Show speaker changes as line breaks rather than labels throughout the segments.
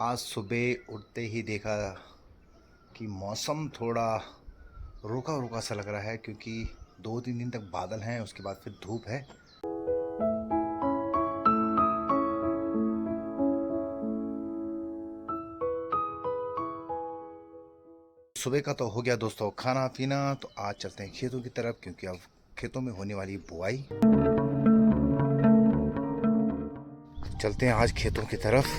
आज सुबह उठते ही देखा कि मौसम थोड़ा रूखा रूखा सा लग रहा है, क्योंकि 2-3 दिन तक बादल हैं, उसके बाद फिर धूप है। सुबह का तो हो गया दोस्तों खाना पीना, तो आज चलते हैं खेतों की तरफ, क्योंकि अब खेतों में होने वाली बुआई। चलते हैं आज खेतों की तरफ,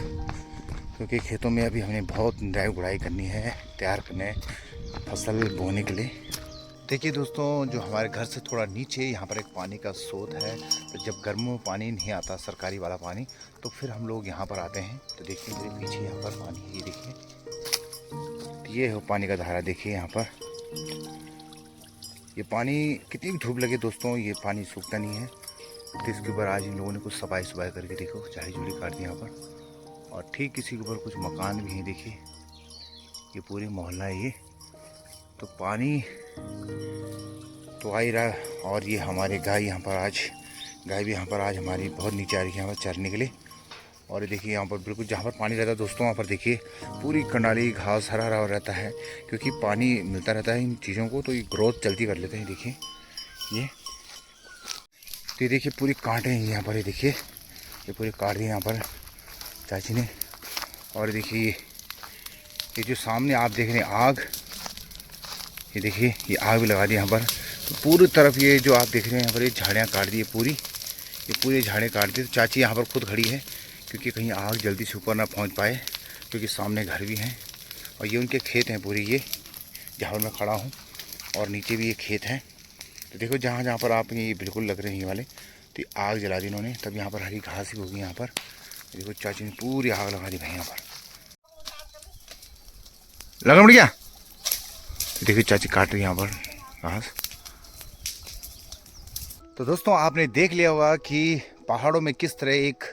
क्योंकि खेतों में अभी हमने बहुत निराई गुड़ाई करनी है, तैयार करने फसल बोने के लिए। देखिए दोस्तों, जो हमारे घर से थोड़ा नीचे यहाँ पर एक पानी का स्रोत है, तो जब गर्मियों में पानी नहीं आता सरकारी वाला पानी, तो फिर हम लोग यहाँ पर आते हैं। तो देखिए मेरे पीछे यहाँ पर पानी है, ये देखिए, तो ये है पानी का धारा। देखिए यहाँ पर ये पानी, कितनी भी धूप लगे दोस्तों, ये पानी सूखता नहीं है। तो इसके ऊपर आज इन लोगों ने कुछ सफाई सफाई करके देखो, झाड़ी झूड़ी काट दी यहाँ पर। और ठीक किसी के ऊपर कुछ मकान भी हैं, देखिए ये पूरी मोहल्ला है ये। तो पानी तो आ ही रहा है। और ये हमारे गाय यहाँ पर आज हमारी बहुत नीचे आ रही है यहाँ पर चरने के लिए। और ये देखिए यहाँ पर बिल्कुल जहाँ पर पानी रहता है दोस्तों, वहाँ पर देखिए पूरी कंडाली घास हरा हरा रहता है, क्योंकि पानी मिलता रहता है इन चीज़ों को, तो ये ग्रोथ जल्दी कर लेते हैं। देखिए ये, तो ये देखिए पूरी कांटे हैं यहाँ पर, ये देखिए ये पूरी काट दी यहाँ पर चाची ने। और देखिए ये जो सामने आप देख रहे हैं आग, ये देखिए ये आग भी लगा दी यहाँ पर। तो पूरी तरफ ये जो आप देख रहे हैं यहाँ पर, ये झाड़ियाँ काट दी है पूरी, ये पूरी झाड़ियाँ काट दी। तो चाची यहाँ पर खुद खड़ी है, क्योंकि कहीं आग जल्दी से ऊपर ना पहुँच पाए, क्योंकि सामने घर भी हैं। और ये उनके खेत हैं पूरी, ये जहाँ पर मैं खड़ा हूँ, और नीचे भी ये खेत हैं। तो देखो जहाँ जहाँ पर आप ये बिल्कुल लग रहे हैं ये वाले, तो ये आग जला दी इन्होंने, तब यहाँ पर हरी घास ही होगी यहाँ पर। देखो चाची ने पूरी आग लगा दी भाई यहाँ पर, लगा मुड़ गया। देखिए चाची काट रही है यहाँ पर घास। तो दोस्तों आपने देख लिया होगा कि पहाड़ों में किस तरह एक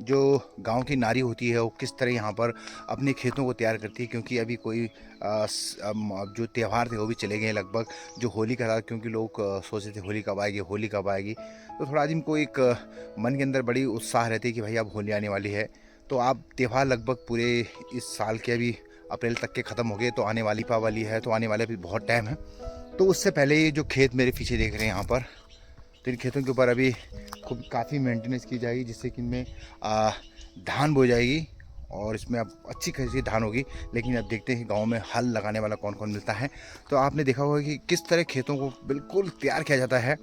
जो गांव की नारी होती है वो किस तरह यहाँ पर अपने खेतों को तैयार करती है, क्योंकि अभी कोई अब जो त्यौहार थे वो भी चले गए लगभग। जो होली का था, क्योंकि लोग सोचते थे होली कब आएगी होली कब आएगी, तो थोड़ा दिन को एक मन के अंदर बड़ी उत्साह रहती है कि भाई अब होली आने वाली है। तो आप त्यौहार लगभग पूरे इस साल के अभी अप्रैल तक के ख़त्म हो गए, तो आने वाली दीपावली है, तो आने वाले अभी बहुत टाइम है। तो उससे पहले ये जो खेत मेरे पीछे देख रहे हैं यहाँ पर, तो इन खेतों के ऊपर अभी खूब काफ़ी मेंटेनेंस की जाएगी, जिससे कि इनमें धान बो जाएगी, और इसमें अब अच्छी खासी धान होगी। लेकिन अब देखते हैं कि गांव में हल लगाने वाला कौन कौन मिलता है। तो आपने देखा होगा कि किस तरह खेतों को बिल्कुल तैयार किया जाता है।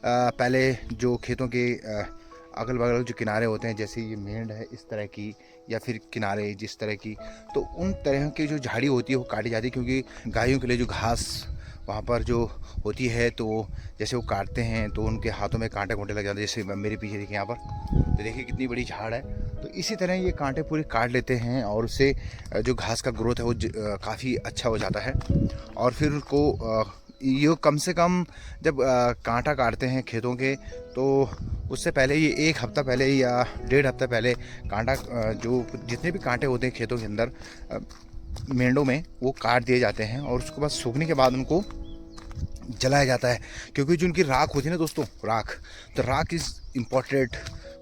पहले जो खेतों के अगल बगल जो किनारे होते हैं, जैसे ये मेंढ है इस तरह की, या फिर किनारे जिस तरह की, तो उन तरह की जो झाड़ी होती है वो काटी जाती है, क्योंकि गायों के लिए जो घास वहाँ पर जो होती है, तो जैसे वो काटते हैं तो उनके हाथों में कांटे लग जाते हैं। जैसे मेरे पीछे देखिए यहाँ पर, तो देखिए कितनी बड़ी झाड़ है। तो इसी तरह ये कांटे पूरे काट लेते हैं, और उससे जो घास का ग्रोथ है वो काफ़ी अच्छा हो जाता है। और फिर उसको ये कम से कम जब कांटा काटते हैं खेतों के, तो उससे पहले ये 1 हफ्ता पहले या 1.5 हफ्ता पहले कांटा जो जितने भी कांटे होते हैं खेतों के अंदर मेंढों में, वो काट दिए जाते हैं। और उसके बाद सूखने के बाद उनको जलाया जाता है, क्योंकि जो उनकी राख होती है ना दोस्तों, राख, तो राख इज़ इम्पॉर्टेंट।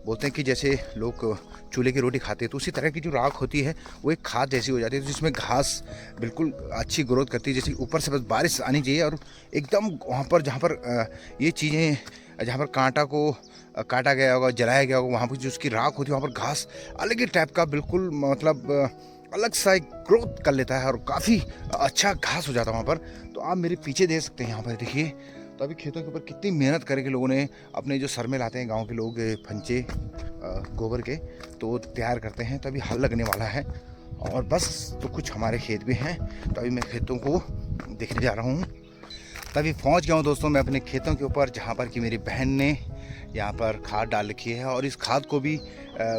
बोलते हैं कि जैसे लोग चूल्हे की रोटी खाते हैं, तो उसी तरह की जो राख होती है वो एक खाद जैसी हो जाती है, तो जिसमें घास बिल्कुल अच्छी ग्रोथ करती है। जैसे ऊपर से बस बारिश आनी चाहिए, और एकदम वहाँ पर जहाँ पर ये चीज़ें, जहाँ पर कांटा को काटा गया होगा, जलाया गया होगा, वहाँ पर जो उसकी राख होती है, वहाँ पर घास अलग ही टाइप का बिल्कुल मतलब अलग सा एक ग्रोथ कर लेता है, और काफ़ी अच्छा घास हो जाता है वहाँ पर। तो आप मेरे पीछे देख सकते हैं यहाँ पर, देखिए तो अभी खेतों के ऊपर कितनी मेहनत करके लोगों ने अपने जो सर में लाते हैं गांव के लोग फंचे गोबर के, तो तैयार करते हैं। तो अभी हल लगने वाला है, और बस तो कुछ हमारे खेत भी हैं, तो अभी मैं खेतों को देखने जा रहा हूँ। तभी पहुँच गया हूँ दोस्तों मैं अपने खेतों के ऊपर, जहाँ पर कि मेरी बहन ने यहाँ पर खाद डाल रखी है। और इस खाद को भी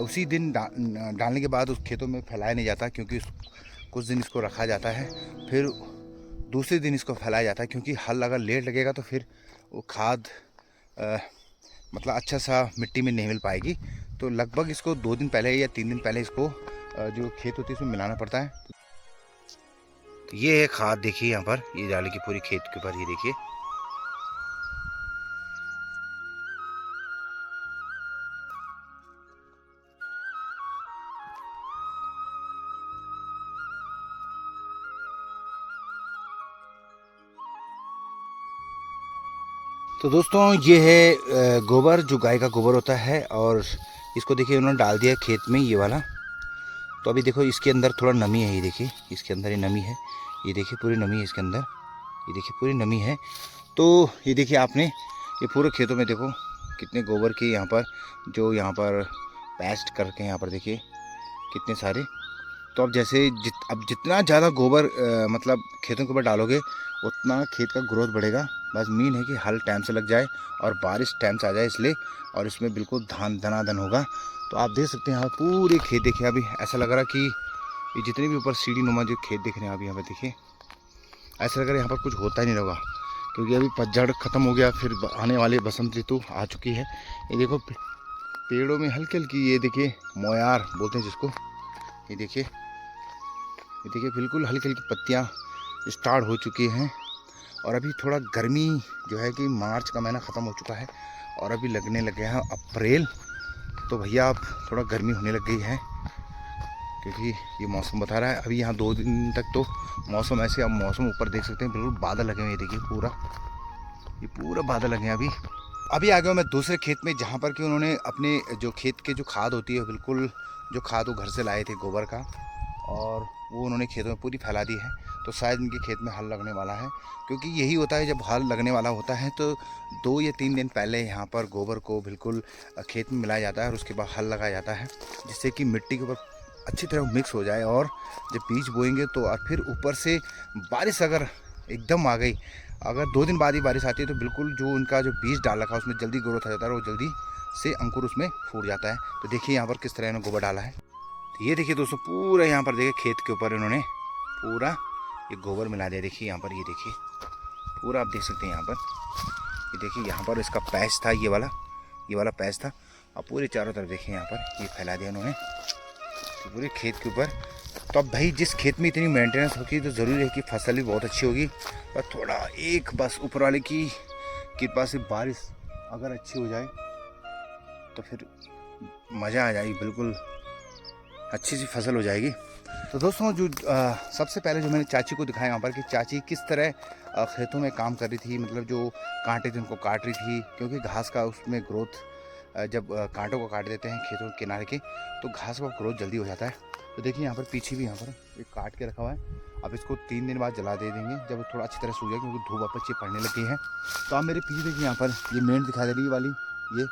उसी दिन डालने के बाद उस खेतों में फैलाया नहीं जाता, क्योंकि कुछ दिन इसको रखा जाता है, फिर दूसरे दिन इसको फैलाया जाता है, क्योंकि हल अगर लेट लगेगा तो फिर वो खाद मतलब अच्छा सा मिट्टी में नहीं मिल पाएगी। तो लगभग इसको 2 दिन पहले या 3 दिन पहले इसको जो खेत होती है उसमें मिलाना पड़ता है। तो ये है खाद, देखिए यहाँ पर ये डाली की पूरी खेत के ऊपर, ये देखिए। तो दोस्तों ये है गोबर, जो गाय का गोबर होता है, और इसको देखिए उन्होंने डाल दिया खेत में, ये वाला। तो अभी देखो इसके अंदर थोड़ा नमी है, ये देखिए इसके अंदर ये नमी है, ये देखिए पूरी नमी है इसके अंदर, ये देखिए पूरी नमी है। तो ये देखिए आपने ये पूरे खेतों में देखो कितने गोबर के यहाँ पर, जो यहाँ पर पेस्ट करके यहाँ पर देखिए कितने सारे। तो अब जैसे अब जितना ज़्यादा गोबर मतलब खेतों के ऊपर डालोगे उतना खेत का ग्रोथ बढ़ेगा। बस मेन है कि हल टाइम से लग जाए और बारिश टाइम से आ जाए इसलिए, और इसमें बिल्कुल धान धनाधन होगा। तो आप देख सकते हैं यहाँ पूरे खेत देखिए, अभी ऐसा लग रहा है कि ये जितने भी ऊपर सीढ़ी नुमा जो खेत दिख रहे हैं अभी यहाँ पर देखिए, ऐसा लग रहा है यहाँ पर कुछ होता ही नहीं होगा, क्योंकि अभी पतझड़ ख़त्म हो गया, फिर आने वाली बसंत ऋतु आ चुकी है। ये देखो पेड़ों में हल्की हल्की, ये देखिए मोयार बोलते हैं जिसको, ये देखिए बिल्कुल हल्की हल्की पत्तियाँ स्टार्ट हो चुकी हैं। और अभी थोड़ा गर्मी जो है कि मार्च का महीना ख़त्म हो चुका है और अभी लगने लग गया है अप्रैल। तो भैया अब थोड़ा गर्मी होने लग गई है, क्योंकि ये मौसम बता रहा है अभी यहाँ 2 दिन तक तो मौसम ऐसे। अब मौसम ऊपर देख सकते हैं बिल्कुल बादल लगे हुए हैं, देखिए ये पूरा बादल लगे हैं। अभी आ गया मैं दूसरे खेत में, जहाँ पर कि उन्होंने अपने जो खेत के जो खाद होती है, बिल्कुल जो खाद वो घर से लाए थे गोबर का, और वो उन्होंने खेतों में पूरी फैला दी है। तो शायद इनके खेत में हल लगने वाला है, क्योंकि यही होता है जब हल लगने वाला होता है तो 2 या 3 दिन पहले यहाँ पर गोबर को बिल्कुल खेत में मिलाया जाता है और उसके बाद हल लगाया जाता है, जिससे कि मिट्टी के ऊपर अच्छी तरह मिक्स हो जाए। और जब बीज बोएंगे तो और फिर ऊपर से बारिश अगर एकदम आ गई, अगर 2 दिन बाद ही बारिश आती है, तो बिल्कुल जो उनका जो बीज डाल रखा है उसमें जल्दी ग्रोथ आ जाता है और वो जल्दी से अंकुर उसमें फूट जाता है। तो देखिए यहाँ पर किस तरह इन्होंने गोबर डाला है। तो ये देखिए दोस्तों पूरा यहाँ पर देखिए खेत के ऊपर इन्होंने पूरा ये गोबर मिला दिया। देखिए यहाँ पर, ये देखिए पूरा आप देख सकते हैं यहाँ पर, ये देखिए यहाँ पर इसका पैच था, ये वाला पैच था, और पूरे चारों तरफ देखिए यहाँ पर ये फैला दिया इन्होंने तो पूरे खेत के ऊपर। तो अब भाई जिस खेत में इतनी मेंटेनेंस होगी तो ज़रूरी है कि फसल भी बहुत अच्छी होगी। पर थोड़ा एक बस ऊपर वाले की कृपा से बारिश अगर अच्छी हो जाए तो फिर मज़ा आ जाएगी, बिल्कुल अच्छी सी फसल हो जाएगी। तो दोस्तों जो सबसे पहले जो मैंने चाची को दिखाया यहाँ पर कि चाची किस तरह खेतों में काम कर रही थी, मतलब जो कांटे थे उनको काट रही थी, क्योंकि घास का उसमें ग्रोथ जब कांटों को काट देते हैं खेतों के किनारे के तो घास का ग्रोथ जल्दी हो जाता है। तो देखिए यहाँ पर पीछे भी यहाँ पर एक काट के रखा हुआ है। अब इसको 3 दिन बाद जला दे देंगे जब थोड़ा अच्छी तरह सूख जाए, क्योंकि धूप वापस ये पड़ने लग गई है। तो आप मेरे पीछे देखिए यहाँ पर ये मेंढ दिखा दे रही है वाली, ये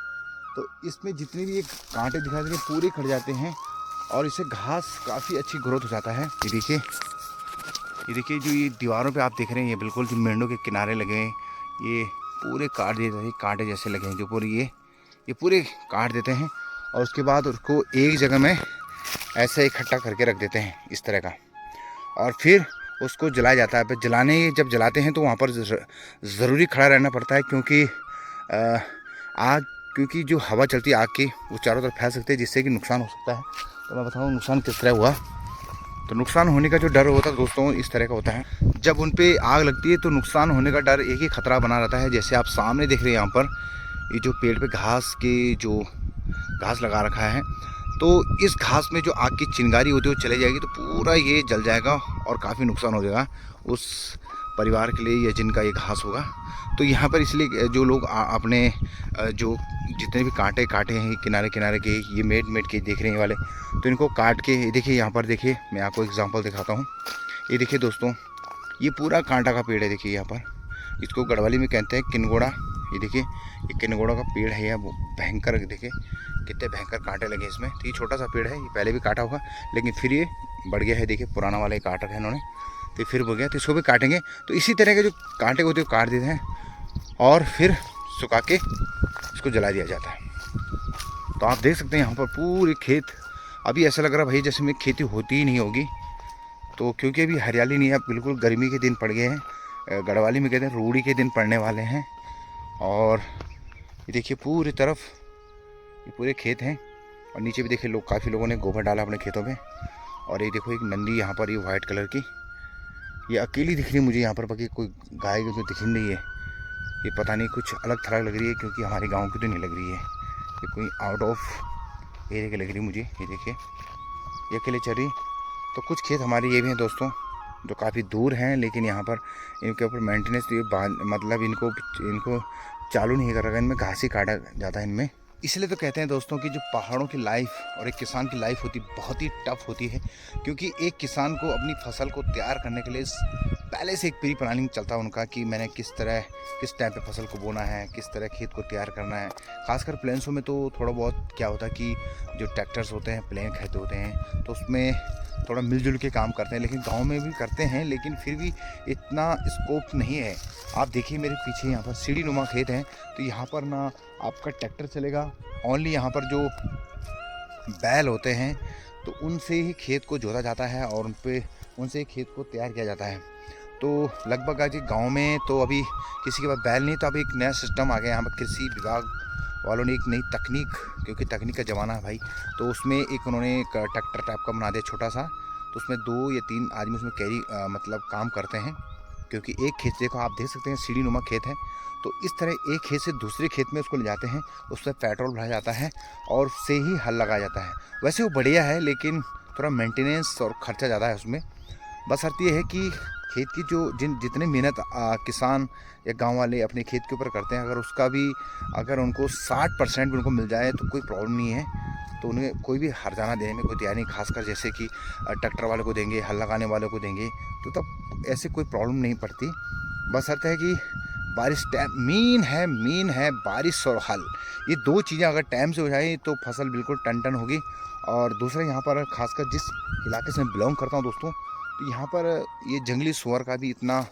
तो इसमें जितने भी ये कांटे दिखाई दे रहे हैं पूरे खड़ जाते हैं और इससे घास काफ़ी अच्छी ग्रोथ हो जाता है। ये देखिए जो ये दीवारों पे आप देख रहे हैं, ये बिल्कुल जो मेंढों के किनारे लगे हैं ये पूरे काट दिए जाते हैं, कांटे जैसे लगे हैं जो पूरे ये पूरे काट देते हैं और उसके बाद उसको एक जगह में ऐसे इकट्ठा करके रख देते हैं इस तरह का, और फिर उसको जलाया जाता है। जब जलाते हैं तो वहाँ पर ज़रूरी खड़ा रहना पड़ता है, क्योंकि क्योंकि जो हवा चलती है आग की वो चारों तरफ फैल सकती है, जिससे कि नुकसान हो सकता है। तो मैं बताऊँ नुकसान किस तरह हुआ। तो नुकसान होने का जो डर होता है दोस्तों इस तरह का होता है, जब उन पे आग लगती है तो नुकसान होने का डर एक ही खतरा बना रहता है। जैसे आप सामने देख रहे हैं यहाँ पर ये जो पेड़ पे घास लगा रखा है, तो इस घास में जो आग की चिंगारी होती है वो चले जाएगी तो पूरा ये जल जाएगा और काफ़ी नुकसान हो जाएगा उस परिवार के लिए या जिनका ये घास होगा। तो यहाँ पर इसलिए जो लोग अपने जो जितने भी कांटे हैं किनारे के ये मेड के देख रहे हैं वाले, तो इनको काट के देखिए यहाँ पर देखिए मैं आपको एग्जांपल दिखाता हूँ। ये देखिए दोस्तों ये पूरा कांटा का पेड़ है, देखिए यहाँ पर इसको गढ़वाली में कहते हैं किनगोड़ा। ये देखिए ये किनगोड़ा का पेड़ है, यह भयंकर, देखिए कितने भयंकर कांटे लगे इसमें। तो ये छोटा सा पेड़ है, ये पहले भी काटा होगा लेकिन फिर ये बढ़ गया है, देखिए पुराना वाला काट रखा है इन्होंने तो फिर बढ़ गया, तो इसको भी काटेंगे। तो इसी तरह के जो कांटे होते हैं काट देते हैं और फिर सुखा के इसको जला दिया जाता है। तो आप देख सकते हैं यहाँ पर पूरे खेत, अभी ऐसा लग रहा है भाई जैसे में खेती होती ही नहीं होगी, तो क्योंकि अभी हरियाली नहीं है, अब बिल्कुल गर्मी के दिन पड़ गए हैं, गढ़वाली में कहते हैं रूढ़ी के दिन पड़ने वाले हैं। और ये देखिए पूरी तरफ ये पूरे खेत हैं और नीचे भी देखिए काफ़ी लोगों ने गोबर डाला अपने खेतों में। और ये देखो एक नंदी यहाँ पर, ये वाइट कलर की, ये अकेली दिख रही है मुझे यहाँ पर, बाकी कोई गाय तो दिख नहीं है, ये पता नहीं कुछ अलग थलग लग रही है, क्योंकि हमारे गांव की तो नहीं लग रही है, ये कोई आउट ऑफ एरिया की लग रही है मुझे। ये देखिए ये अकेले चल रही। तो कुछ खेत हमारे ये भी हैं दोस्तों जो काफ़ी दूर हैं, लेकिन यहाँ पर इनके ऊपर मेंटेनेंस मतलब इनको चालू नहीं कर रखा, इनमें घास ही काटा जाता है इनमें। इसलिए तो कहते हैं दोस्तों कि जो पहाड़ों की लाइफ और एक किसान की लाइफ होती बहुत ही टफ होती है, क्योंकि एक किसान को अपनी फसल को तैयार करने के लिए पहले से एक प्री प्लानिंग चलता है उनका कि मैंने किस टाइम पे फसल को बोना है, किस तरह खेत को तैयार करना है। खासकर प्लेन्सों में तो थोड़ा बहुत क्या होता है कि जो ट्रैक्टर्स होते हैं, प्लेन खेत होते हैं, तो उसमें थोड़ा मिलजुल के काम करते हैं। लेकिन गांव में भी करते हैं, लेकिन फिर भी इतना स्कोप नहीं है। आप देखिए मेरे पीछे यहाँ पर सीढ़ी नुमा खेत हैं, तो यहाँ पर ना आपका ट्रैक्टर चलेगा, ओनली यहाँ पर जो बैल होते हैं तो उनसे ही खेत को जोता जाता है और उनसे ही खेत को तैयार किया जाता है। तो लगभग आज गांव में तो अभी किसी के पास बैल नहीं, तो अभी एक नया सिस्टम आ गया यहाँ पर। कृषि विभाग वालों ने एक नई तकनीक, क्योंकि तकनीक का ज़माना है भाई, तो उसमें एक उन्होंने एक ट्रैक्टर टाइप का बना दिया छोटा सा, तो उसमें 2 या 3 आदमी उसमें मतलब काम करते हैं। क्योंकि एक खेत, देखो आप देख सकते हैं सीढ़ी नुमा खेत है, तो इस तरह एक खेत से दूसरे खेत में उसको ले जाते हैं, उसमें पेट्रोल भरा जाता है और से ही हल लगाया जाता है। वैसे वो बढ़िया है, लेकिन थोड़ा मेंटेनेंस और ख़र्चा ज़्यादा है उसमें। बस अर्थ ये है कि खेत की जो जितने मेहनत किसान या गांव वाले अपने खेत के ऊपर करते हैं, अगर उनको 60% भी उनको मिल जाए तो कोई प्रॉब्लम नहीं है। तो उन्हें कोई भी हर्जाना देने में कोई तैयार नहीं, खासकर जैसे कि ट्रैक्टर वाले को देंगे, हल लगाने वाले को देंगे, तो तब ऐसे कोई प्रॉब्लम नहीं पड़ती। बस अर्थ है कि बारिश मेन है बारिश और हल, ये 2 चीज़ें अगर टाइम से हो जाए तो फसल बिल्कुल टन टन होगी। और दूसरा यहाँ पर खासकर जिस इलाके से मैं बिलोंग करता हूँ दोस्तों, तो यहाँ पर ये जंगली सुअर का भी इतना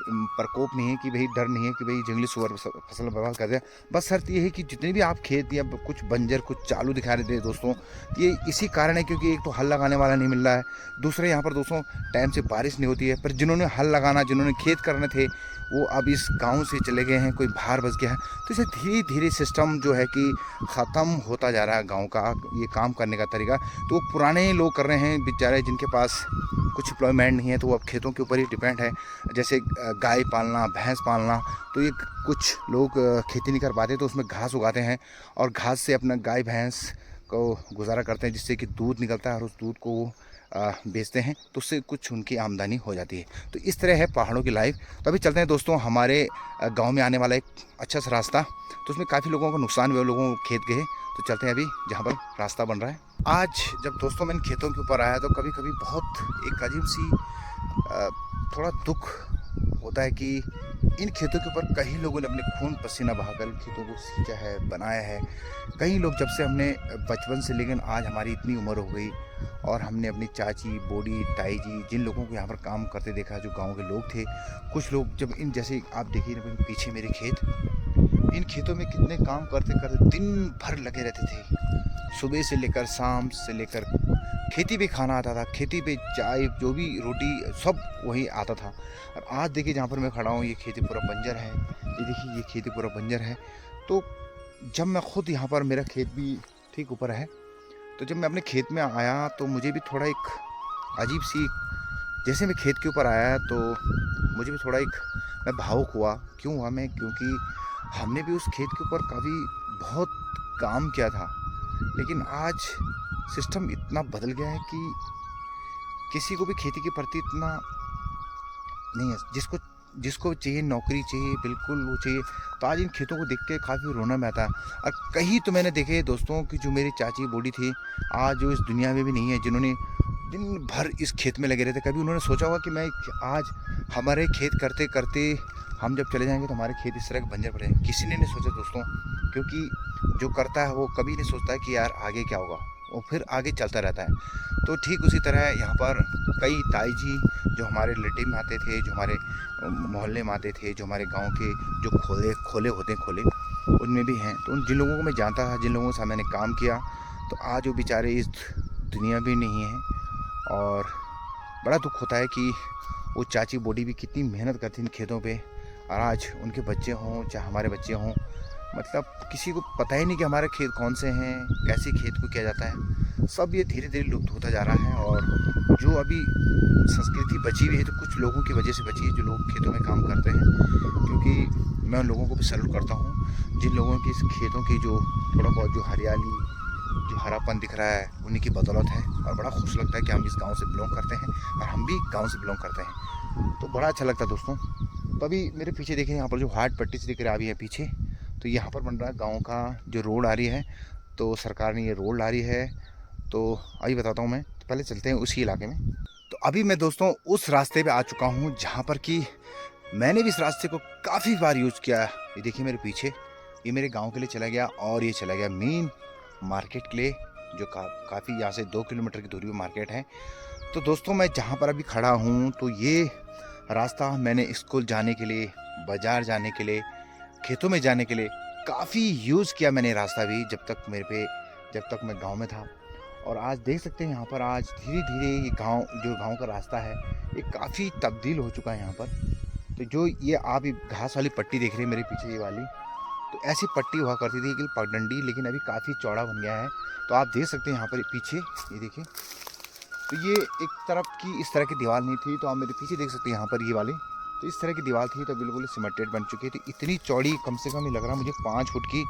प्रकोप नहीं है कि भाई, डर नहीं है कि भाई जंगली सुअर फसल बर्बाद कर दे। बस शर्त ये है कि जितने भी आप खेत या कुछ बंजर कुछ चालू दिखा रहे थे दोस्तों, ये इसी कारण है क्योंकि एक तो हल लगाने वाला नहीं मिल रहा है, दूसरे यहाँ पर दोस्तों टाइम से बारिश नहीं होती है। पर जिन्होंने हल लगाना, जिन्होंने खेत करने थे, वो अब इस गांव से चले गए हैं, कोई बाहर बस गया है। तो इसे धीरे धीरे सिस्टम जो है कि ख़त्म होता जा रहा है गांव का ये काम करने का तरीका। तो पुराने लोग कर रहे हैं बेचारे, जिनके पास कुछ एम्प्लॉयमेंट नहीं है, तो वो अब खेतों के ऊपर ही डिपेंड है। जैसे गाय पालना, भैंस पालना, तो ये कुछ लोग खेती नहीं कर पाते, तो उसमें घास उगाते हैं और घास से अपना गाय भैंस को गुजारा करते हैं, जिससे कि दूध निकलता है और उस दूध को बेचते हैं, तो उससे कुछ उनकी आमदनी हो जाती है। तो इस तरह है पहाड़ों की लाइफ। तो अभी चलते हैं दोस्तों, हमारे गांव में आने वाला एक अच्छा सा रास्ता, तो उसमें काफ़ी लोगों को नुकसान हुआ, लोगों को खेत गए। तो चलते हैं अभी जहाँ पर रास्ता बन रहा है। आज जब दोस्तों मैं इन खेतों के ऊपर आया, तो कभी कभी बहुत एक अजीब सी थोड़ा दुख होता है कि इन खेतों के ऊपर कई लोगों ने अपने खून पसीना बहाकर इन खेतों को सींचा है, बनाया है। कई लोग जब से हमने बचपन से, लेकिन आज हमारी इतनी उम्र हो गई और हमने अपनी चाची, बूढ़ी, ताई जी, जिन लोगों को यहाँ पर काम करते देखा, जो गांव के लोग थे, कुछ लोग जब इन जैसे आप देखिए ना पीछे मेरे खेत, इन खेतों में कितने काम करते करते दिन भर लगे रहते थे। सुबह से लेकर शाम से लेकर खेती पे खाना आता था, खेती पे चाय, जो भी रोटी, सब वही आता था। और आज देखिए जहाँ पर मैं खड़ा हूँ, ये खेती पूरा बंजर है। ये देखिए ये खेती पूरा बंजर है। तो जब मैं खुद यहाँ पर, मेरा खेत भी ठीक ऊपर है, तो जब मैं अपने खेत में आया तो मुझे भी थोड़ा एक अजीब सी, जैसे मैं खेत के ऊपर आया तो मुझे भी थोड़ा एक, मैं भावुक हुआ। क्यों हुआ मैं? क्योंकि हमने भी उस खेत के ऊपर काफ़ी बहुत काम किया था, लेकिन आज सिस्टम इतना बदल गया है कि किसी को भी खेती के प्रति इतना नहीं है। जिसको चाहिए नौकरी चाहिए, बिल्कुल वो चाहिए। तो आज इन खेतों को देख के काफ़ी रोना में आता है। और कहीं तो मैंने देखे दोस्तों कि जो मेरी चाची बूढ़ी थी, आज जो इस दुनिया में भी नहीं है, जिन्होंने दिन भर इस खेत में लगे रहते। कभी उन्होंने सोचा होगा कि मैं आज हमारे खेत करते करते हम जब चले जाएंगे तो हमारे खेत इस तरह के बंजर पड़े? किसी ने नहीं सोचा दोस्तों, क्योंकि जो करता है वो कभी नहीं सोचता है कि यार आगे क्या होगा, वो फिर आगे चलता रहता है। तो ठीक उसी तरह यहाँ पर कई ताई जी जो हमारे रिलेटिव में आते थे, जो हमारे मोहल्ले में आते थे, जो हमारे गांव के जो खोले होते हैं, खोले उनमें भी हैं। तो जिन लोगों को मैं जानता था, जिन लोगों के साथ मैंने काम किया, तो आज वो बेचारे इस दुनिया भी नहीं हैं। और बड़ा दुख होता है कि वो चाची बूढ़ी भी कितनी मेहनत करती इन खेतों पे, और आज उनके बच्चे हों चाहे हमारे बच्चे हों, मतलब किसी को पता ही नहीं कि हमारे खेत कौन से हैं, कैसे खेत को किया जाता है। सब ये धीरे धीरे लुप्त होता जा रहा है। और जो अभी संस्कृति बची हुई है, तो कुछ लोगों की वजह से बची है, जो लोग खेतों में काम करते हैं। क्योंकि मैं उन लोगों को भी सैल्यूट करता हूँ, जिन लोगों की इस खेतों की जो थोड़ा बहुत जो हरियाली, जो हरापन दिख रहा है, उन्हीं की बदौलत है। और बड़ा खुश लगता है कि हम इस गाँव से बिलोंग करते हैं और हम भी गाँव से बिलोंग करते हैं। तो बड़ा अच्छा लगता है दोस्तों। तो अभी मेरे पीछे देखें यहाँ पर जो हार्ड पट्टी से दिख रहा है अभी है पीछे, तो यहाँ पर बन रहा है गाँव का जो रोड आ रही है। तो सरकार ने ये रोड ला रही है, तो अभी बताता हूँ मैं। तो पहले चलते हैं उसी इलाके में। तो अभी मैं दोस्तों उस रास्ते पे आ चुका हूँ जहाँ पर कि मैंने भी इस रास्ते को काफ़ी बार यूज़ किया है। ये देखिए मेरे पीछे, ये मेरे गांव के लिए चला गया और ये चला गया मेन मार्केट के लिए, जो काफ़ी यहाँ से 2 किलोमीटर की दूरी पे मार्केट है। तो दोस्तों मैं जहाँ पर अभी खड़ा हूँ, तो ये रास्ता मैंने स्कूल जाने के लिए, बाज़ार जाने के लिए, खेतों में जाने के लिए काफ़ी यूज़ किया मैंने रास्ता भी, जब तक मैं गाँव में था। और आज देख सकते हैं यहाँ पर आज धीरे धीरे ये गाँव का रास्ता है, ये काफ़ी तब्दील हो चुका है यहाँ पर। तो जो ये आप घास वाली पट्टी देख रहे हैं मेरे पीछे ये वाली, तो ऐसी पट्टी हुआ करती थी कि पगडंडी, लेकिन अभी काफ़ी चौड़ा बन गया है। तो आप देख सकते हैं यहाँ पर पीछे, ये देखिए, तो ये एक तरफ की इस तरह की दीवार नहीं थी, तो आप मेरे पीछे देख सकते हैं यहाँ पर ये वाली, तो इस तरह की दीवार थी, तो बिल्कुल सीमेंटेड बन चुकी थी। इतनी चौड़ी, कम से कम ये लग रहा है मुझे 5 फुट की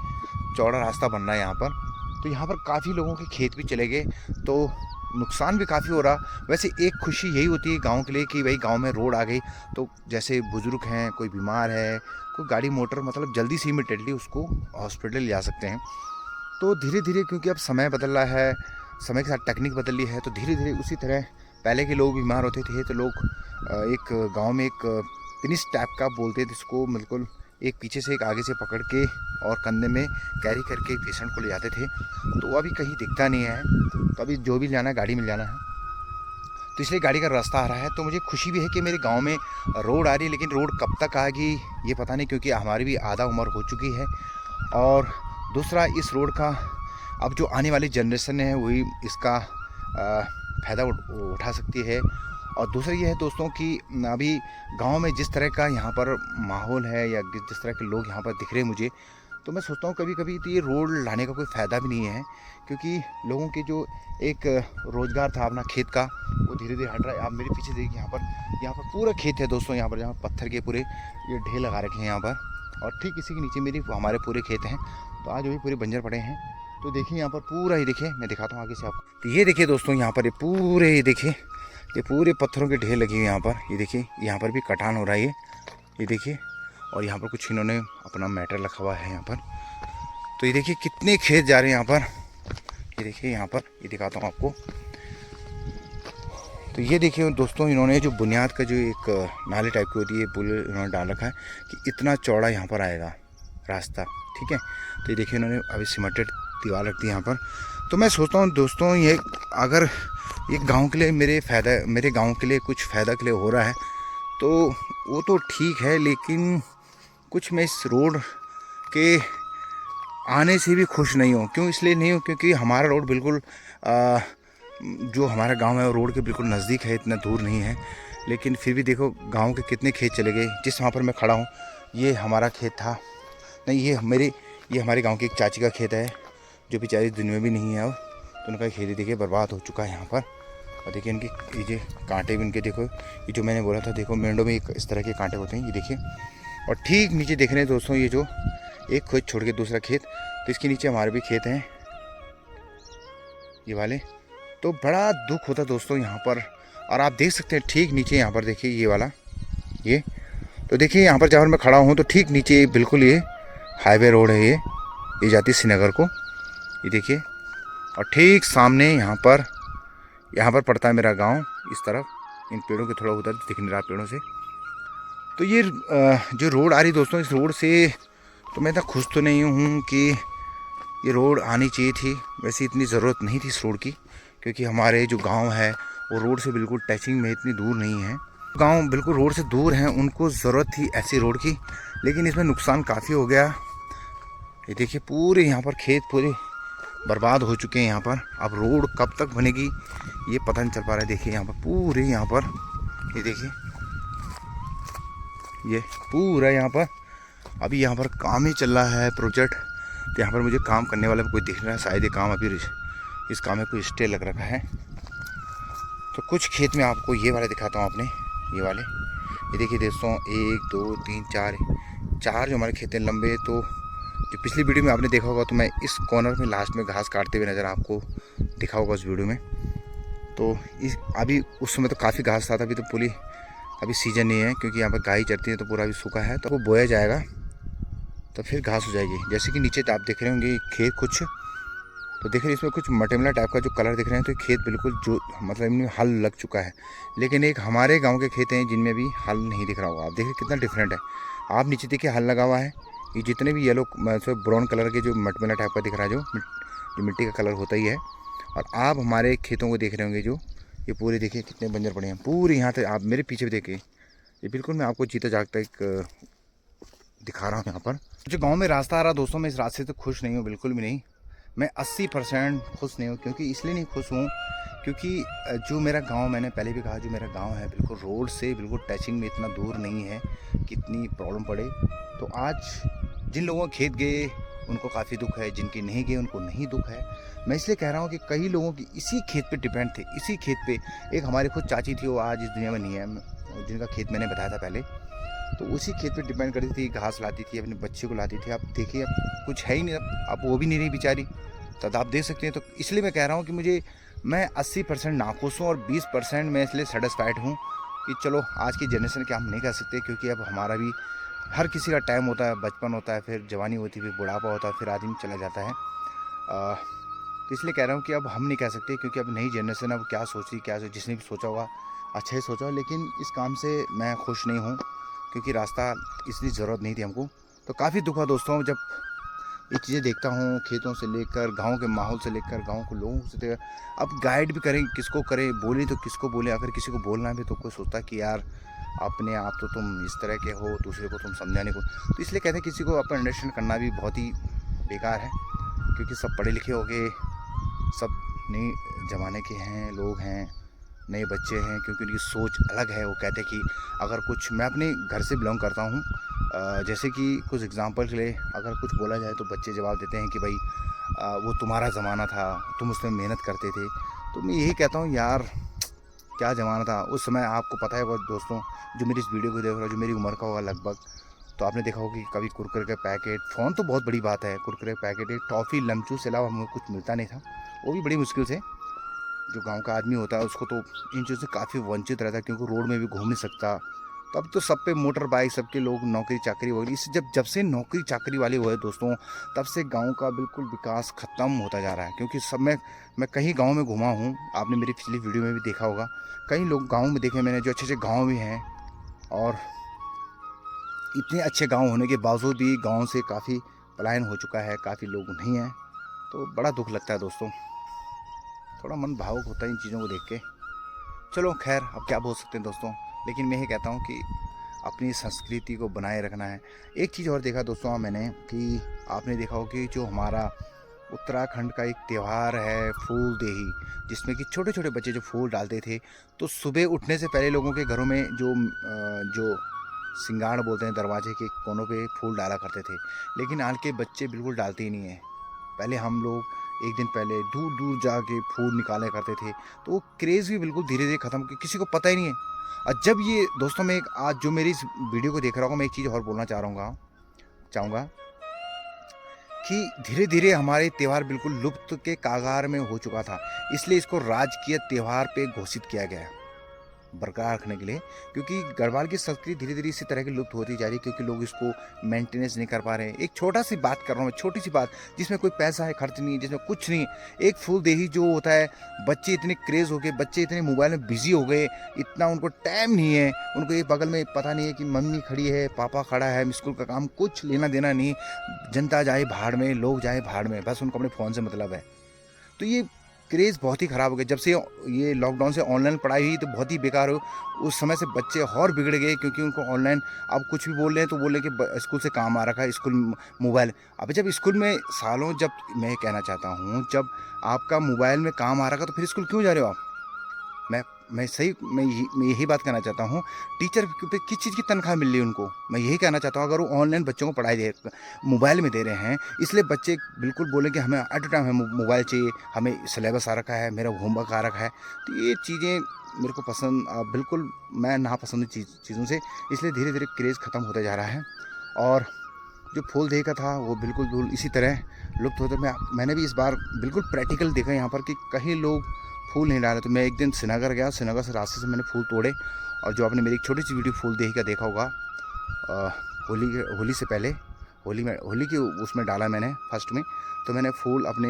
चौड़ा रास्ता बन रहा है यहाँ पर। तो यहाँ पर काफ़ी लोगों के खेत भी चले गए, तो नुकसान भी काफ़ी हो रहा। वैसे एक खुशी यही होती है गांव के लिए कि भाई गांव में रोड आ गई, तो जैसे बुजुर्ग हैं, कोई बीमार है, कोई गाड़ी मोटर, मतलब जल्दी से इमीडिएटली उसको हॉस्पिटल ले जा सकते हैं। तो धीरे धीरे, क्योंकि अब समय बदल रहा है, समय के साथ टेक्निक बदल रही है, तो धीरे धीरे उसी तरह पहले के लोग बीमार होते थे तो लोग एक गाँव में एक पिनिस टाइप का बोलते थे इसको, बिल्कुल एक पीछे से एक आगे से पकड़ के और कंधे में कैरी करके पेशेंट को ले जाते थे। तो अभी कहीं दिखता नहीं है, तो अभी जो भी जाना है गाड़ी में जाना है, तो इसलिए गाड़ी का रास्ता आ रहा है। तो मुझे खुशी भी है कि मेरे गांव में रोड आ रही है, लेकिन रोड कब तक आएगी ये पता नहीं, क्योंकि हमारी भी आधा उम्र हो चुकी है। और दूसरा, इस रोड का अब जो आने वाली जनरेशन है वही इसका फ़ायदा उठा सकती है। और दूसरा ये है दोस्तों कि अभी गांव में जिस तरह का यहाँ पर माहौल है, या जिस तरह के लोग यहाँ पर दिख रहे हैं मुझे, तो मैं सोचता हूँ कभी कभी तो ये रोड लाने का कोई फ़ायदा भी नहीं है, क्योंकि लोगों के जो एक रोज़गार था अपना खेत का, वो धीरे धीरे हट रहा है। आप मेरे पीछे देखिए, यहाँ पर पूरा खेत है दोस्तों, यहाँ पर जहाँ पत्थर के पूरे ये ढेर लगा रखे हैं यहाँ पर, और ठीक इसी के नीचे हमारे पूरे खेत हैं। तो आज भी पूरे बंजर पड़े हैं। तो देखिए यहाँ पर पूरा, ही देखिए, मैं दिखाता हूँ आगे से आपको। तो ये देखिए दोस्तों, यहाँ पर ये देखिए, ये पूरे पत्थरों के ढेर लगे हुए यहाँ पर। ये देखिए, यहाँ पर भी कटान हो रहा है, ये देखिए। और यहाँ पर कुछ इन्होंने अपना मैटर रखा हुआ है यहाँ पर। तो ये देखिए कितने खेत जा रहे हैं यहाँ पर, ये देखिए यहाँ पर, ये दिखाता हूँ आपको। तो ये देखिए दोस्तों, इन्होंने जो बुनियाद का जो एक नाले टाइप की होती है, पुल इन्होंने डाल रखा है कि इतना चौड़ा यहाँ पर आएगा रास्ता, ठीक है। तो ये देखिए इन्होंने अभी सीमेंटेड दीवार रख दी यहाँ पर। तो मैं सोचता हूँ दोस्तों, ये अगर ये गांव के लिए मेरे गांव के लिए कुछ फ़ायदा के लिए हो रहा है, तो वो तो ठीक है, लेकिन कुछ मैं इस रोड के आने से भी खुश नहीं हूँ। क्यों इसलिए नहीं हूँ, क्योंकि हमारा रोड बिल्कुल जो हमारा गांव है वो रोड के बिल्कुल नज़दीक है, इतना दूर नहीं है। लेकिन फिर भी देखो गांव के कितने खेत चले गए। जिस वहाँ पर मैं खड़ा हूँ ये हमारा खेत था, नहीं ये हमारे गांव की एक चाची का खेत है, जो बेचारी दुनिया में भी नहीं है अब। तो उनका खेती देखिए बर्बाद हो चुका है यहाँ पर। और देखिए इनके ये कांटे भी इनके देखो, ये जो मैंने बोला था, देखो मेंढों में इस तरह के कांटे होते हैं, ये देखिए। और ठीक नीचे देख रहे हैं दोस्तों, ये जो एक खेत छोड़ के दूसरा खेत, तो इसके नीचे हमारे भी खेत हैं ये वाले। तो बड़ा दुख होता दोस्तों यहाँ पर। और आप देख सकते हैं ठीक नीचे यहाँ पर देखिए ये वाला, ये तो देखिए यहाँ पर जहाँ मैं खड़ा हूँ, तो ठीक नीचे बिल्कुल ये हाईवे रोड है, ये जाती है श्रीनगर को, ये देखिए। और ठीक सामने यहाँ पर पड़ता है मेरा गांव, इस तरफ इन पेड़ों के थोड़ा उधर दिख नहीं रहा पेड़ों से। तो ये जो रोड आ रही दोस्तों, इस रोड से तो मैं इतना खुश तो नहीं हूँ कि ये रोड आनी चाहिए थी। वैसे इतनी ज़रूरत नहीं थी इस रोड की, क्योंकि हमारे जो गांव है वो रोड से बिल्कुल टचिंग में, इतनी दूर नहीं है। गांव बिल्कुल रोड से दूर हैं, उनको ज़रूरत थी ऐसी रोड की, लेकिन इसमें नुकसान काफ़ी हो गया। ये देखिए पूरे यहाँ पर खेत पूरे बर्बाद हो चुके हैं यहाँ पर। अब रोड कब तक बनेगी ये पता नहीं चल पा रहा है। देखिए यहाँ पर पूरे, यहाँ पर ये देखिए, ये पूरा यहाँ पर अभी यहाँ पर काम ही चल रहा है, प्रोजेक्ट। तो यहाँ पर मुझे काम करने वाला कोई दिख रहा है, शायद ये काम अभी इस काम में कोई स्टे लग रखा है। तो कुछ खेत में आपको ये वाले दिखाता हूँ अपने, ये वाले, ये देखिए दोस्तों, 1 2 3 4 जो हमारे खेत हैं लंबे। तो जो पिछली वीडियो में आपने देखा होगा, तो मैं इस कॉर्नर में लास्ट में घास काटते हुए नज़र आपको दिखा होगा उस वीडियो में। तो अभी उस समय तो काफ़ी घास था, अभी तो पूरी अभी सीज़न नहीं है क्योंकि यहाँ पर गाय चरती है, तो पूरा अभी सूखा है, तो वो बोया जाएगा तो फिर घास हो जाएगी। जैसे कि नीचे आप देख रहे होंगे खेत कुछ, तो देख रहे हैं इसमें कुछ मटेमला टाइप का जो कलर दिख रहे हैं, तो खेत बिल्कुल जो मतलब इनमें हल लग चुका है। लेकिन एक हमारे गांव के खेत हैं जिनमें भी हल नहीं दिख रहा होगा। आप देखिए कितना डिफरेंट है। आप नीचे देखिए हल लगा हुआ है, ये जितने भी येलो मतलब ब्राउन कलर के जो मटमैला टाइप का दिख रहा है, जो मिट्टी का कलर होता ही है। और आप हमारे खेतों को देख रहे होंगे जो ये पूरे देखिए कितने बंजर पड़े हैं पूरे। यहाँ तक आप मेरे पीछे भी देखिए, ये बिल्कुल मैं आपको जीता जागता एक दिखा रहा हूँ। यहाँ पर जो गांव में रास्ता आ रहा दोस्तों, मैं इस रास्ते से खुश नहीं हूँ, बिल्कुल भी नहीं। मैं 80% खुश नहीं हूँ। क्योंकि इसलिए नहीं खुश हूँ क्योंकि जो मेरा गांव, मैंने पहले भी कहा, जो मेरा गांव है बिल्कुल रोड से बिल्कुल टचिंग में, इतना दूर नहीं है कितनी प्रॉब्लम पड़े। तो आज जिन लोगों के खेत गए उनको काफ़ी दुख है, जिनके नहीं गए उनको नहीं दुख है। मैं इसलिए कह रहा हूँ कि कई लोगों की इसी खेत पे डिपेंड थे, इसी खेत पे। एक हमारी खुद चाची थी, वो आज इस दुनिया में नहीं है, जिनका खेत मैंने बताया था पहले। तो उसी खेत पे डिपेंड करती थी, घास लाती थी, अपने बच्चे को लाती थी। अब देखिए अब कुछ है ही नहीं, अब वो भी नहीं रही बेचारी। तो आप देख सकते हैं। तो इसलिए मैं कह रहा हूँ कि मैं 80% नाखुश हूँ और 20% मैं इसलिए सेटिस्फाइड हूँ कि चलो आज की जनरेशन के हम नहीं कह सकते, क्योंकि अब हमारा भी हर किसी का टाइम होता है, बचपन होता है, फिर जवानी होती है, फिर बुढ़ापा होता है, फिर आदमी चला जाता है। तो इसलिए कह रहा हूँ कि अब हम नहीं कह सकते, क्योंकि अब नई जनरेशन अब क्या सोच रही, क्या जिसने भी सोचा होगा अच्छा ही सोचा, लेकिन इस काम से मैं खुश नहीं हूँ क्योंकि रास्ता इसलिए ज़रूरत नहीं थी हमको। तो काफ़ी दुख हुआ दोस्तों जब ये चीज़ें देखता हूँ, खेतों से लेकर गांव के माहौल से लेकर गांव के लोगों से लेकर। अब गाइड भी करें किसको करें, बोले तो किसको बोले। अगर किसी को बोलना भी तो कोई सोचता कि यार अपने आप तो तुम इस तरह के हो, दूसरे को तुम समझाने को। तो इसलिए कहते हैं किसी को अपना अंडरस्टैंड करना भी बहुत ही बेकार है, क्योंकि सब पढ़े लिखे हो गए, सब नए ज़माने के हैं लोग हैं, नए बच्चे हैं, क्योंकि उनकी सोच अलग है। वो कहते हैं कि अगर कुछ, मैं अपने घर से बिलोंग करता हूँ, जैसे कि कुछ एग्जांपल के लिए अगर कुछ बोला जाए तो बच्चे जवाब देते हैं कि भाई वो तुम्हारा ज़माना था, तुम उसमें मेहनत करते थे। तो मैं यही कहता हूँ यार, क्या ज़माना था उस समय। आपको पता है दोस्तों, जो मेरी इस वीडियो को देख रहा है, जो मेरी उम्र का होगा लगभग, तो आपने देखा होगा कि कभी कुरकुरे के पैकेट, फ़ोन तो बहुत बड़ी बात है, कुरकुरे पैकेट, एक टॉफ़ी लमचू से अलावा हमें कुछ मिलता नहीं था, वो भी बड़ी मुश्किल से। जो गांव का आदमी होता है उसको तो इन चीज़ों से काफ़ी वंचित रहता है, क्योंकि रोड में भी घूम नहीं सकता। तो अब तो सब पे मोटर बाइक, सबके लोग नौकरी चाकरी हो गई। इससे जब से नौकरी चाकरी वाले हुए दोस्तों, तब से गांव का बिल्कुल विकास ख़त्म होता जा रहा है। क्योंकि सब मैं कहीं गांव में घुमा हूं, आपने मेरी पिछली वीडियो में भी देखा होगा, कई लोग गांव में देखे मैंने, जो अच्छे अच्छे गाँव भी हैं, और इतने अच्छे गाँव होने के बावजूद भी गाँव से काफ़ी पलायन हो चुका है, काफ़ी लोग नहीं हैं। तो बड़ा दुख लगता है दोस्तों, थोड़ा मन भावुक होता है इन चीज़ों को देख के। चलो खैर, अब क्या बोल सकते हैं दोस्तों, लेकिन मैं ये कहता हूँ कि अपनी संस्कृति को बनाए रखना है। एक चीज़ और देखा दोस्तों मैंने, कि आपने देखा हो कि जो हमारा उत्तराखंड का एक त्यौहार है फूल देही, जिसमें कि छोटे छोटे बच्चे जो फूल डालते थे, तो सुबह उठने से पहले लोगों के घरों में जो सिंगाड़ बोलते हैं, दरवाजे के कोनों पे फूल डाला करते थे। लेकिन आज के बच्चे बिल्कुल डालते ही नहीं हैं। पहले हम लोग एक दिन पहले दूर दूर जाके फूल निकाले करते थे, तो वो क्रेज़ भी बिल्कुल धीरे धीरे ख़त्म, किसी को पता ही नहीं है। और जब ये दोस्तों, मैं एक आज जो मेरी इस वीडियो को देख रहा हूँ, मैं एक चीज़ और बोलना चाहूँगा कि धीरे धीरे हमारे त्यौहार बिल्कुल लुप्त के कागार में हो चुका था। इसलिए इसको राजकीय त्यौहार पे घोषित किया गया है, बरकरार रखने के लिए। क्योंकि गढ़वाल की संस्कृति धीरे धीरे इसी तरह की लुप्त होती जा रही है, क्योंकि लोग इसको मेंटेनेंस नहीं कर पा रहे हैं। एक छोटा सी बात कर रहा हूँ मैं, छोटी सी बात, जिसमें कोई पैसा है खर्च नहीं है, जिसमें कुछ नहीं। एक फूल देही जो होता है, बच्चे इतने क्रेज़ हो गए, बच्चे इतने मोबाइल में बिजी हो गए, इतना उनको टाइम नहीं है। उनको एक बगल में पता नहीं है कि मम्मी खड़ी है, पापा खड़ा है, स्कूल का काम कुछ लेना देना नहीं। जनता जाए भाड़ में, लोग जाए भाड़ में, बस उनको अपने फ़ोन से मतलब है। तो ये क्रेज़ बहुत ही ख़राब हो गया। जब से ये लॉकडाउन से ऑनलाइन पढ़ाई हुई तो बहुत ही बेकार हो। उस समय से बच्चे और बिगड़ गए, क्योंकि उनको ऑनलाइन अब कुछ भी बोल रहे हैं तो बोल रहे हैं कि स्कूल से काम आ रखा है, स्कूल मोबाइल। अब जब स्कूल में सालों, जब मैं ये कहना चाहता हूँ, जब आपका मोबाइल में काम आ रखा तो फिर स्कूल क्यों जा रहे हो आप? मैं यही बात कहना चाहता हूँ। टीचर पे किस चीज़ की तनख्वाह मिल रही है उनको? मैं यही कहना चाहता हूँ, अगर वो ऑनलाइन बच्चों को पढ़ाई दे मोबाइल में दे रहे हैं, इसलिए बच्चे बिल्कुल बोले कि हमें एट अ टाइम हमें मोबाइल चाहिए, हमें सिलेबस आ रखा है, मेरा होमवर्क आ रखा है। तो ये चीज़ें मेरे को पसंद बिल्कुल मैं नापसंद चीज़ों से, इसलिए धीरे धीरे क्रेज़ ख़त्म होता जा रहा है। और जो फूल देही का था वो बिल्कुल इसी तरह लुप्त होता। मैंने भी इस बार बिल्कुल प्रैक्टिकल देखा यहाँ पर कि कहीं लोग फूल नहीं डाले। तो मैं एक दिन श्रीनगर गया, श्रीनगर से रास्ते से मैंने फूल तोड़े, और जो आपने मेरी एक छोटी सी वीडियो फूल देखी का देखा होगा, होली से पहले, होली की उसमें डाला मैंने फर्स्ट में। तो मैंने फूल अपने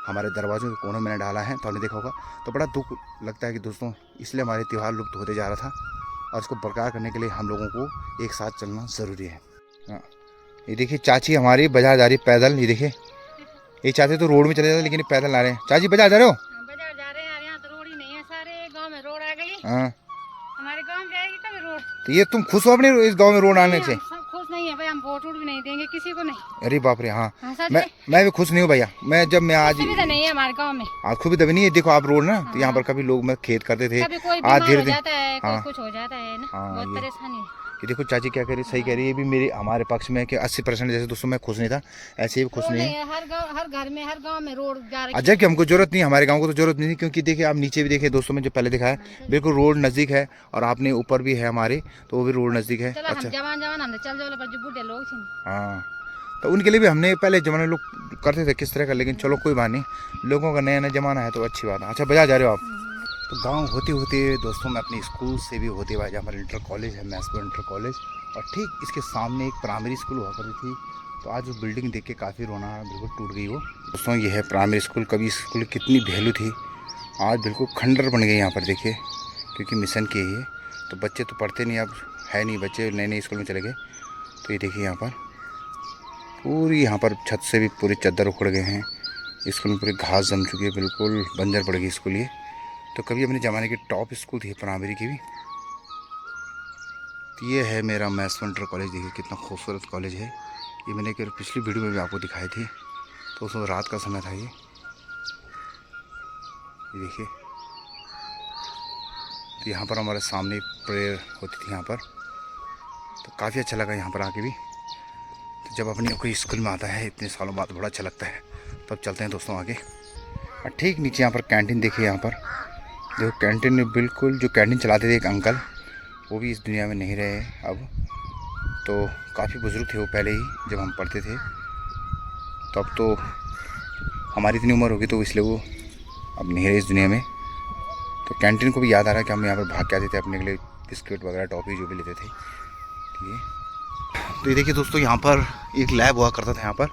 हमारे दरवाज़ों के कोनों में मैंने डाला है, तो आपने देखा होगा। तो बड़ा दुख लगता है कि दोस्तों इसलिए हमारे त्यौहार लुप्त होते जा रहा था, और इसको बरकरार करने के लिए हम लोगों को एक साथ चलना ज़रूरी है। हाँ, ये देखिए चाची हमारी बाजार जा रही पैदल। ये देखिए, ये चाहते तो रोड में चले जाते, लेकिन पैदल आ रहे हैं। चाची बाजार जा रहे हो?
बाजार जा रहे हैं, यहाँ तो रोड ही नहीं है, सारे गांव में रोड आ गई।
हाँ,
हमारे गांव में जाएगी कभी रोड?
तो ये तुम खुश हो अपने इस गांव में रोड आने से?
हम सब खुश नहीं है भाई, हम वोट भी नहीं देंगे किसी को, नहीं।
अरे बाप रे। हाँ,
हाँ,
मैं भी खुश नहीं हूँ भैया। मैं आज
सुविधा नहीं है हमारे गांव में,
आँखों भी दबी नहीं है। देखो आप रोड ना, तो यहाँ पर कभी लोग मैं खेत करते थे,
कभी कोई
आज
बीमार हो जाता है,
हाँ,
कोई कुछ हो जाता है ना,
हाँ,
बहुत परेशानी है।
ये देखो चाची क्या कह रही, सही कह रही है। ये भी मेरे हमारे पक्ष में है कि 80% जैसे दोस्तों मैं खुश नहीं था, ऐसे ही खुश नहीं है।
हर गांव, हर घर में, हर गांव में रोड जा रही है।
अच्छा, कि हमको जरूरत नहीं, हमारे गांव को तो जरूरत नहीं थी, क्योंकि देखिए आप नीचे भी देखिए दोस्तों, में जो पहले दिखाया बिल्कुल रोड नज़दीक है, और आपने ऊपर भी है हमारे, तो वो भी रोड नज़दीक है।
अच्छा, हम जवान हमने चल जाओ, पर जो बूढ़े लोग थे,
हाँ, तो उनके लिए भी हमने पहले जमाने लोग करते थे किस तरह का, लेकिन चलो कोई बात नहीं, लोगों का नया नया जमाना है तो अच्छी बात है। अच्छा, बाजार जा रहे हो आप? तो गांव होते होते दोस्तों मैं अपने स्कूल से भी होते हुए, जहाँ पर इंटर कॉलेज है, मैसपुर इंटर कॉलेज, और ठीक इसके सामने एक प्राइमरी स्कूल हुआ करती थी। तो आज वो बिल्डिंग देख के काफ़ी रोना बिल्कुल टूट गई वो। दोस्तों ये है प्राइमरी स्कूल। कभी स्कूल कितनी वैल्यू थी, आज बिल्कुल खंडर बन गए यहाँ पर देखिए, क्योंकि मिशन की है। तो बच्चे तो पढ़ते नहीं, अब है नहीं, बच्चे नए नए स्कूल में चले गए। तो ये देखिए यहाँ पर पूरी, यहाँ पर छत से भी पूरी चादर उखड़ गए हैं, स्कूल में पूरी घास जम चुकी है, बिल्कुल बंजर पड़ गई स्कूल ये। तो कभी अपने ज़माने की टॉप स्कूल थी प्राइमरी की भी। तो ये है मेरा मैसपुर इंटर कॉलेज। देखिए कितना खूबसूरत कॉलेज है। ये मैंने एक पिछली वीडियो में भी आपको दिखाई थी, तो उसमें रात का समय था ये देखिए। तो यहाँ पर हमारे सामने प्रेयर होती थी यहाँ पर, तो काफ़ी अच्छा लगा यहाँ पर आके भी। तो जब अपनी कोई स्कूल में आता है इतने सालों बाद, बड़ा अच्छा लगता है। तब चलते हैं दोस्तों आगे। और ठीक नीचे यहाँ पर कैंटीन देखिए, यहाँ पर देखो कैंटीन में बिल्कुल, जो कैंटीन चलाते थे एक अंकल, वो भी इस दुनिया में नहीं रहे अब। तो काफ़ी बुज़ुर्ग थे वो पहले ही, जब हम पढ़ते थे तब। तो हमारी इतनी उम्र होगी, तो इसलिए वो अब नहीं रहे इस दुनिया में। तो कैंटीन को भी याद आ रहा है कि हम यहाँ पर भाग के आते थे अपने के लिए बिस्किट वगैरह, टॉफ़ी जो भी लेते थे। ठीक है, तो ये देखिए दोस्तों, यहाँ पर एक लैब हुआ करता था यहाँ पर,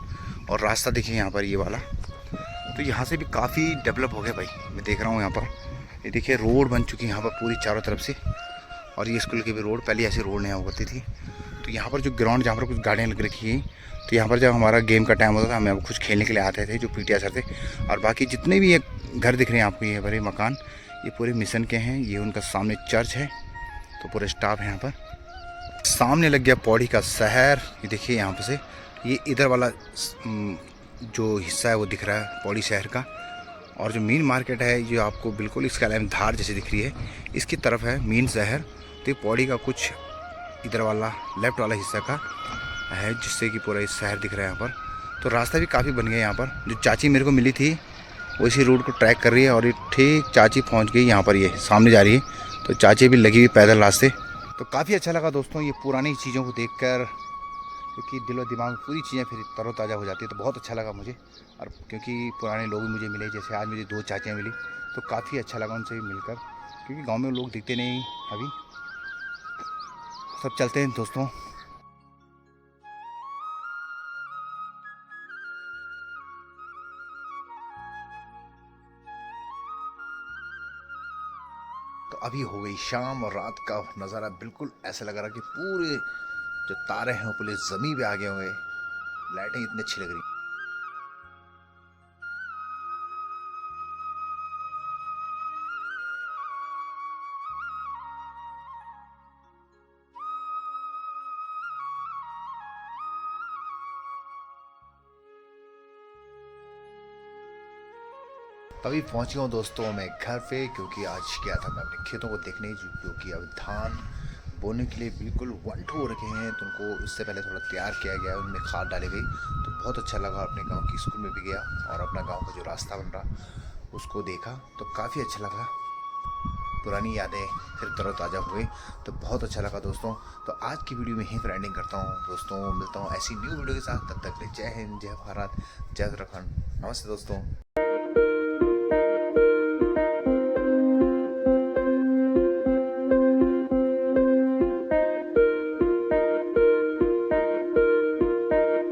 और रास्ता देखिए यहाँ पर ये वाला। तो यहाँ से भी काफ़ी डेवलप हो गया भाई, मैं देख रहा हूँ यहाँ पर। ये देखिए रोड बन चुकी है यहाँ पर पूरी चारों तरफ से, और ये स्कूल की भी रोड, पहले ऐसी रोड नहीं हुआ करती थी। तो यहाँ पर जो ग्राउंड, जहाँ पर कुछ गाड़ियाँ लग रखी हैं, तो यहाँ पर जब हमारा गेम का टाइम होता था, हम यहाँ पर कुछ खेलने के लिए आते थे, जो पीटीआई सर थे। और बाकी जितने भी ये घर दिख रहे हैं आपको, ये बड़े मकान, ये पूरे मिशन के हैं। ये उनका सामने चर्च है, तो पूरे स्टाफ है यहाँ पर। सामने लग गया पौड़ी का शहर। ये देखिए यहाँ पर से, ये इधर वाला जो हिस्सा है वो दिख रहा है पौड़ी शहर का। और जो मेन मार्केट है, ये आपको बिल्कुल इसका लाइन धार जैसे दिख रही है, इसकी तरफ है मेन शहर। तो ये पौड़ी का कुछ इधर वाला लेफ्ट वाला हिस्सा का है, जिससे कि पूरा इस शहर दिख रहा है यहाँ पर। तो रास्ता भी काफ़ी बन गया यहाँ पर। जो चाची मेरे को मिली थी वो इसी रूट को ट्रैक कर रही है, और ये ठीक चाची पहुँच गई यहाँ पर, ये सामने जा रही है। तो चाची भी लगी हुई पैदल रास्ते। तो काफ़ी अच्छा लगा दोस्तों ये पुरानी चीज़ों को देखकर, क्योंकि दिलो दिमाग में पूरी चीज़ें फिर तरोताज़ा हो जाती है। तो बहुत अच्छा लगा मुझे, और क्योंकि पुराने लोग भी मुझे मिले, जैसे आज मुझे 2 चाचियाँ मिली, तो काफ़ी अच्छा लगा उनसे भी मिलकर, क्योंकि गांव में लोग दिखते नहीं अभी। सब चलते हैं दोस्तों। तो अभी हो गई शाम, और रात का नज़ारा बिल्कुल ऐसा लग रहा कि पूरे जो तारे हैं वो पूरे ज़मीन पे आ गए हुए, लाइटें इतनी अच्छी लग रही। तभी पहुंच गया हूँ दोस्तों मैं घर पे, क्योंकि आज गया था मैं अपने खेतों को देखने, जो कि अब धान बोने के लिए बिल्कुल 1-2 हो रखे हैं। तो उनको उससे पहले थोड़ा तैयार किया गया, उनमें खाद डाली गई। तो बहुत अच्छा लगा। अपने गांव की स्कूल में भी गया, और अपना गांव का जो रास्ता बन रहा उसको देखा, तो काफ़ी अच्छा लगा। पुरानी यादें फिर तरोताज़ा हुए, तो बहुत अच्छा लगा दोस्तों। तो आज की वीडियो में ही एंडिंग करता हूँ दोस्तों। मिलता हूँ ऐसी न्यू वीडियो के साथ, तब तक के लिए जय हिंद, जय भारत, जय उत्तराखंड। नमस्ते दोस्तों।